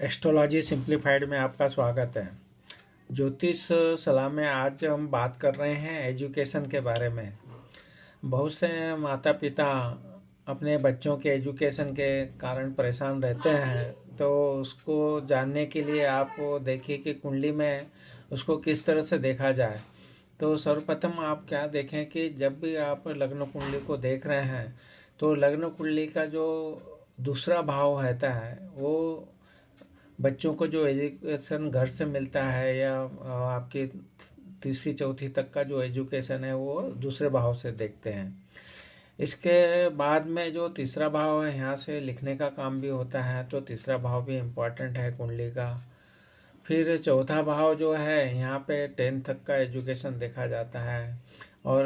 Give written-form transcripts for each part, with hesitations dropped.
Astrology simplified में आपका स्वागत है। ज्योतिष सलाह में आज हम बात कर रहे हैं एजुकेशन के बारे में। बहुत से माता पिता अपने बच्चों के एजुकेशन के कारण परेशान रहते हैं, तो उसको जानने के लिए आप देखिए कि कुंडली में उसको किस तरह से देखा जाए। तो सर्वप्रथम आप क्या देखें कि जब भी आप लग्न कुंडली को देख रहे हैं तो लग्न कुंडली का जो दूसरा भाव रहता है वो बच्चों को जो एजुकेशन घर से मिलता है या आपकी तीसरी चौथी तक का जो एजुकेशन है वो दूसरे भाव से देखते हैं। इसके बाद में जो तीसरा भाव है यहाँ से लिखने का काम भी होता है, तो तीसरा भाव भी इम्पोर्टेंट है कुंडली का। फिर चौथा भाव जो है यहाँ पे 10 तक का एजुकेशन देखा जाता है और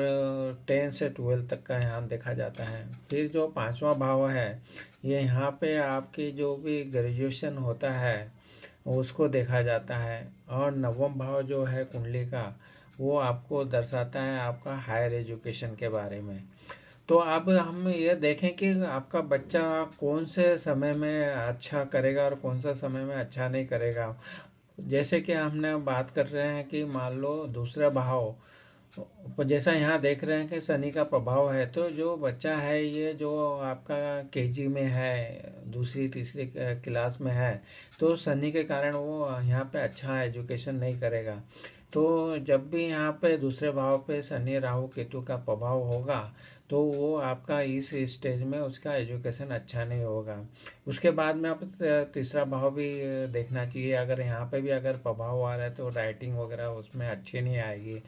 10 से 12 तक का यहाँ देखा जाता है। फिर जो पांचवा भाव है ये यहाँ पे आपकी जो भी ग्रेजुएशन होता है उसको देखा जाता है। और नवम भाव जो है कुंडली का वो आपको दर्शाता है आपका हायर एजुकेशन के बारे में। तो अब हम ये देखें कि आपका बच्चा कौन से समय में अच्छा करेगा और कौन सा समय में अच्छा नहीं करेगा। जैसे कि हमने बात कर रहे हैं कि मान लो दूसरा भाव, जैसा यहाँ देख रहे हैं कि शनि का प्रभाव है, तो जो बच्चा है ये जो आपका केजी में है, दूसरी तीसरी क्लास में है, तो शनि के कारण वो यहाँ पे अच्छा एजुकेशन नहीं करेगा। तो जब भी यहाँ पे दूसरे भाव पे शनि राहु केतु का प्रभाव होगा तो वो आपका इस स्टेज में उसका एजुकेशन अच्छा नहीं होगा। उसके बाद में आप तीसरा भाव भी देखना चाहिए। अगर यहाँ पे भी अगर प्रभाव आ रहा है तो राइटिंग वगैरह उसमें अच्छी नहीं आएगी।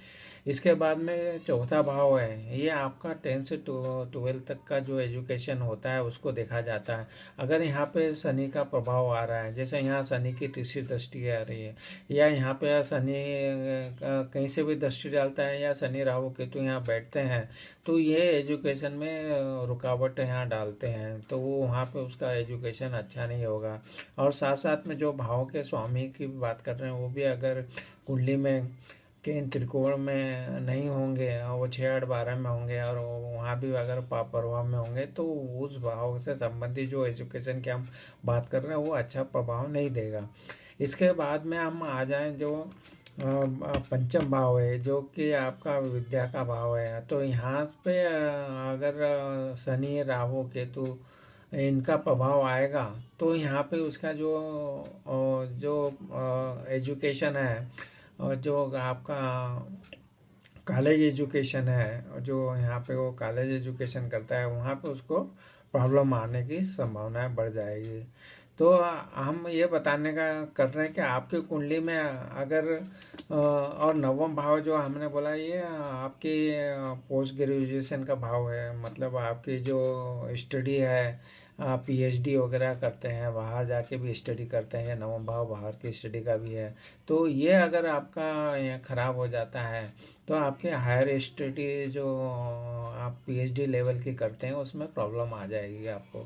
इसके बाद में चौथा भाव है ये आपका 10 से 12 तक का जो एजुकेशन होता है उसको देखा जाता है। अगर यहाँ पे शनि का प्रभाव आ रहा है, जैसे यहाँ शनि की तीसरी दृष्टि आ रही है या यहाँ पे शनि कहीं से भी दृष्टि डालता है या शनि राहु केतु यहाँ बैठते हैं, तो ये एजुकेशन में रुकावट यहाँ डालते हैं, तो वो वहाँ पे उसका एजुकेशन अच्छा नहीं होगा। और साथ साथ में जो भाव के स्वामी की बात कर रहे हैं वो भी अगर कुंडली में के इन त्रिकोण में नहीं होंगे और वो 6 8 12 में होंगे और वहाँ भी अगर प्रभाव में होंगे तो उस भाव से संबंधित जो एजुकेशन की हम बात कर रहे हैं वो अच्छा प्रभाव नहीं देगा। इसके बाद में हम आ जाएं जो पंचम भाव है जो कि आपका विद्या का भाव है। तो यहाँ पे अगर शनि राहु केतु इनका प्रभाव आएगा तो यहाँ पे उसका जो एजुकेशन है और जो आपका कॉलेज एजुकेशन है, जो यहाँ पे वो कॉलेज एजुकेशन करता है वहाँ पे उसको प्रॉब्लम आने की संभावनाएं बढ़ जाएगी। तो हम ये बताने का कर रहे हैं कि आपकी कुंडली में अगर और नवम भाव जो हमने बोला ये आपकी पोस्ट ग्रेजुएशन का भाव है, मतलब आपकी जो स्टडी है, पीएचडी वगैरह करते हैं, बाहर जाके भी स्टडी करते हैं, नवम भाव बाहर की स्टडी का भी है। तो ये अगर आपका ये खराब हो जाता है तो आपके हायर स्टडी जो आप पीएचडी लेवल की करते हैं उसमें प्रॉब्लम आ जाएगी आपको।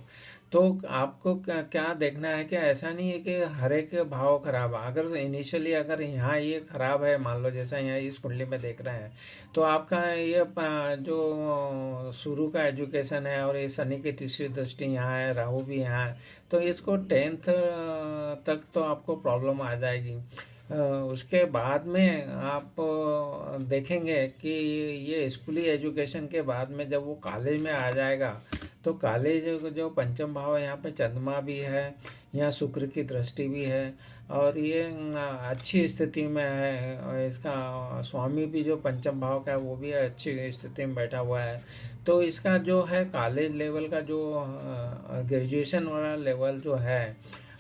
तो आपको क्या क्या देखना है कि ऐसा नहीं है कि हर एक भाव खराब है। अगर इनिशियली अगर यहाँ ये खराब है, मान लो जैसा यहाँ इस कुंडली में देख रहे हैं, तो आपका ये जो शुरू का एजुकेशन है और ये शनि की तीसरी दृष्टि यहाँ है, राहु भी यहाँ है, तो इसको 10th तक तो आपको प्रॉब्लम आ जाएगी। उसके बाद में आप देखेंगे कि ये स्कूली एजुकेशन के बाद में जब वो कॉलेज में आ जाएगा तो कॉलेज जो पंचम भाव है यहाँ पे चंद्रमा भी है, यहाँ शुक्र की दृष्टि भी है और ये अच्छी स्थिति में है। और इसका स्वामी भी जो पंचम भाव का है वो भी अच्छी स्थिति में बैठा हुआ है। तो इसका जो है कॉलेज लेवल का जो ग्रेजुएशन वाला लेवल जो है,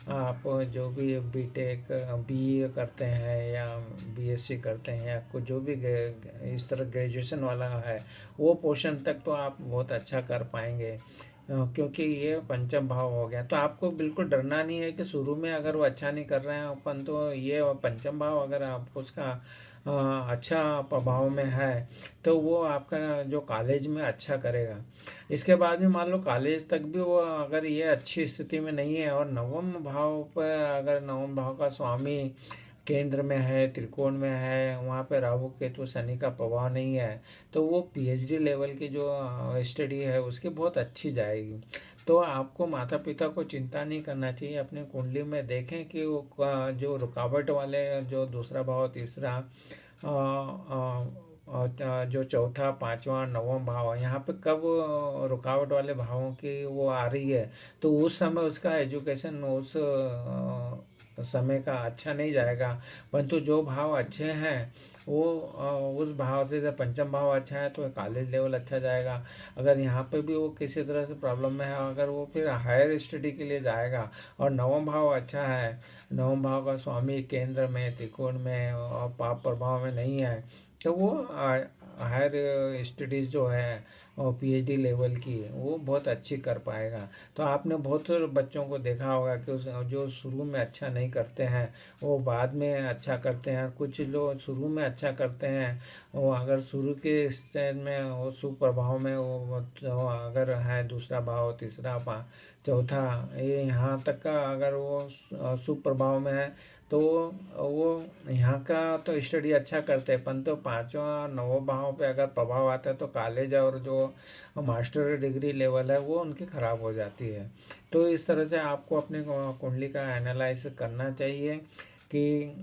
आप जो भी बीटेक बीए करते हैं या बीएससी करते हैं या कुछ जो भी इस तरह ग्रेजुएशन वाला है वो पोर्शन तक तो आप बहुत अच्छा कर पाएंगे, क्योंकि ये पंचम भाव हो गया। तो आपको बिल्कुल डरना नहीं है कि शुरू में अगर वो अच्छा नहीं कर रहे हैं अपन, तो ये पंचम भाव अगर आप उसका अच्छा प्रभाव में है तो वो आपका जो कॉलेज में अच्छा करेगा। इसके बाद में मान लो कॉलेज तक भी वो अगर ये अच्छी स्थिति में नहीं है और नवम भाव पर अगर नवम भाव का स्वामी केंद्र में है, त्रिकोण में है, वहाँ पे राहु केतु शनि का प्रभाव नहीं है, तो वो पीएचडी लेवल की जो स्टडी है उसकी बहुत अच्छी जाएगी। तो आपको माता पिता को चिंता नहीं करना चाहिए। अपनी कुंडली में देखें कि वो जो रुकावट वाले जो दूसरा भाव, तीसरा और जो चौथा, पांचवा, नवम भाव, यहाँ पे कब रुकावट वाले भावों की वो आ रही है, तो उस समय उसका एजुकेशन उस समय का अच्छा नहीं जाएगा। परंतु जो भाव अच्छे हैं वो उस भाव से, जब पंचम भाव अच्छा है तो कॉलेज लेवल अच्छा जाएगा। अगर यहाँ पे भी वो किसी तरह से प्रॉब्लम में है, अगर वो फिर हायर स्टडी के लिए जाएगा और नवम भाव अच्छा है, नवम भाव का स्वामी केंद्र में, त्रिकोण में और पाप प्रभाव में नहीं है, तो वो हायर स्टडीज जो है और पीएचडी लेवल की वो बहुत अच्छी कर पाएगा। तो आपने बहुत बच्चों को देखा होगा कि जो शुरू में अच्छा नहीं करते हैं वो बाद में अच्छा करते हैं। कुछ लोग शुरू में अच्छा करते हैं, वो अगर शुरू के स्टेज में वो सुप्रभाव में वो तो अगर है दूसरा भाव, तीसरा चौथा, ये यहाँ तक का अगर वो सुप्रभाव में है तो वो यहाँ का तो स्टडी अच्छा करते हैं, परंतु पांचवा नौवां भाव पे अगर प्रभाव आता है तो कॉलेज और जो मास्टर डिग्री लेवल है वो उनकी ख़राब हो जाती है। तो इस तरह से आपको अपनी कुंडली का एनालाइज करना चाहिए कि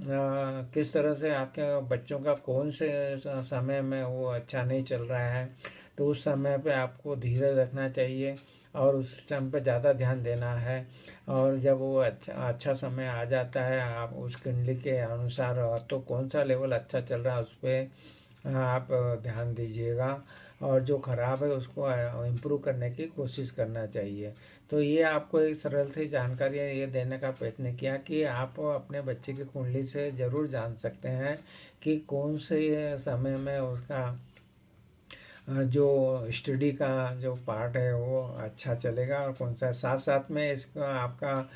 किस तरह से आपके बच्चों का कौन से समय में वो अच्छा नहीं चल रहा है। तो उस समय पे आपको धीरज रखना चाहिए और उस टाइम पे ज़्यादा ध्यान देना है। और जब वो अच्छा समय आ जाता है, आप उस कुंडली के अनुसार तो कौन सा लेवल अच्छा चल रहा है उस पर आप ध्यान दीजिएगा, और जो ख़राब है उसको इम्प्रूव करने की कोशिश करना चाहिए। तो ये आपको एक सरल सी जानकारी ये देने का प्रयत्न किया कि आप अपने बच्चे की कुंडली से ज़रूर जान सकते हैं कि कौन से समय में उसका जो स्टडी का जो पार्ट है वो अच्छा चलेगा और कौन सा। साथ साथ में इसका आपका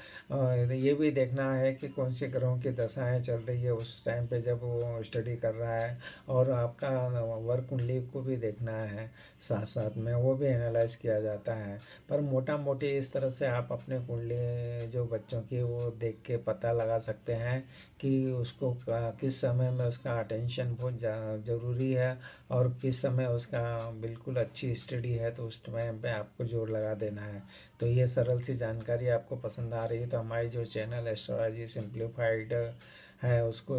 ये भी देखना है कि कौन से ग्रहों की दशाएं चल रही है उस टाइम पे जब वो स्टडी कर रहा है, और आपका वर्क कुंडली को भी देखना है साथ साथ में, वो भी एनालाइज किया जाता है। पर मोटा मोटी इस तरह से आप अपने कुंडली जो बच्चों की वो देख के पता लगा सकते हैं कि उसको किस समय में उसका अटेंशन बहुत ज़रूरी है और किस समय उसका बिल्कुल अच्छी स्टडी है, तो उस टाइम पे आपको जोर लगा देना है। तो ये सरल सी जानकारी आपको पसंद आ रही है तो हमारी जो चैनल एस्ट्रोलॉजी सिंप्लीफाइड है उसको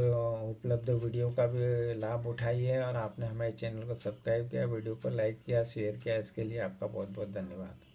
उपलब्ध वीडियो का भी लाभ उठाइए, और आपने हमारे चैनल को सब्सक्राइब किया, वीडियो को लाइक किया, शेयर किया, इसके लिए आपका बहुत बहुत धन्यवाद।